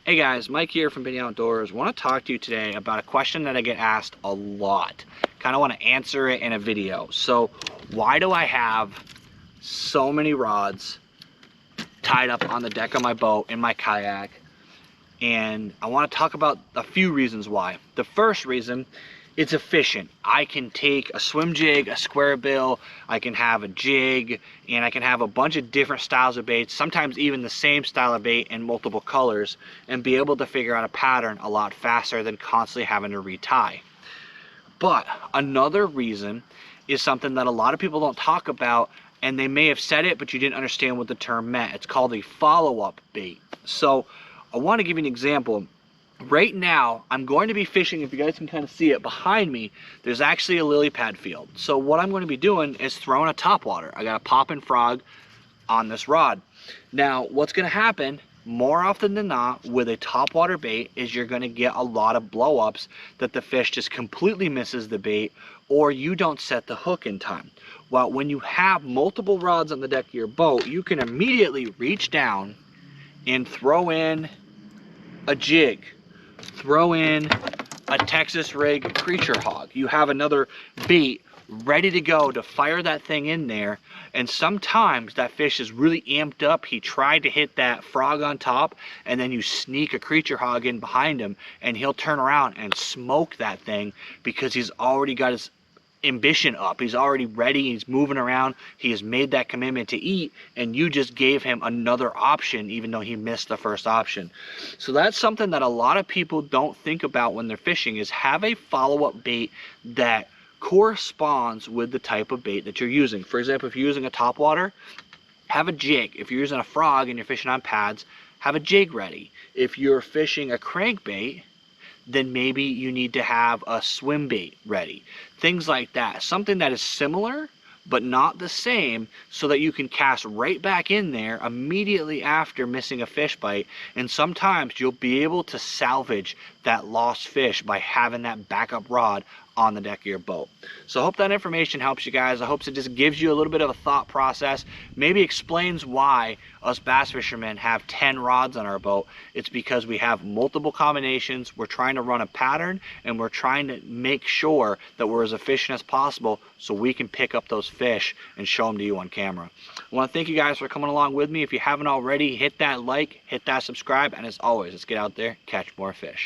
Hey guys, Mike here from Benny Outdoors. I want to talk to you today about a question that I get asked a lot. Kind of want to answer it in a video. So, why do I have so many rods tied up on the deck of my boat in my kayak? And I want to talk about a few reasons why. The first reason, it's efficient. I can take a swim jig, a square bill, I can have a jig, and I can have a bunch of different styles of baits, sometimes even the same style of bait in multiple colors, and be able to figure out a pattern a lot faster than constantly having to retie. But another reason is something that a lot of people don't talk about, and they may have said it, but you didn't understand what the term meant. It's called a follow-up bait. So I want to give you an example. Right now, I'm going to be fishing, if you guys can kind of see it behind me, there's actually a lily pad field. So what I'm going to be doing is throwing a topwater. I got a poppin' frog on this rod. Now, what's going to happen more often than not with a topwater bait is you're going to get a lot of blow-ups that the fish just completely misses the bait, or you don't set the hook in time. Well, when you have multiple rods on the deck of your boat, you can immediately reach down and throw in a jig, throw in a Texas rig creature hog. You have another bait ready to go to fire that thing in there, and sometimes that fish is really amped up. He tried to hit that frog on top, and then you sneak a creature hog in behind him, and he'll turn around and smoke that thing because he's already got his ambition up. He's already ready, he's moving around, he has made that commitment to eat, and you just gave him another option even though he missed the first option. So that's something that a lot of people don't think about when they're fishing, is have a follow-up bait that corresponds with the type of bait that you're using. For example, if you're using a topwater, have a jig. If you're using a frog and you're fishing on pads, have a jig ready. If you're fishing a crankbait, then maybe you need to have a swim bait ready. Things like that. Something that is similar but not the same, so that you can cast right back in there immediately after missing a fish bite, and sometimes you'll be able to salvage that lost fish by having that backup rod on the deck of your boat. So I hope that information helps you guys. I hope it just gives you a little bit of a thought process, maybe explains why us bass fishermen have 10 rods on our boat. It's because we have multiple combinations, we're trying to run a pattern, and we're trying to make sure that we're as efficient as possible so we can pick up those fish and show them to you on camera. I want to thank you guys for coming along with me. If you haven't already, hit that like, hit that subscribe, and as always, let's get out there, catch more fish.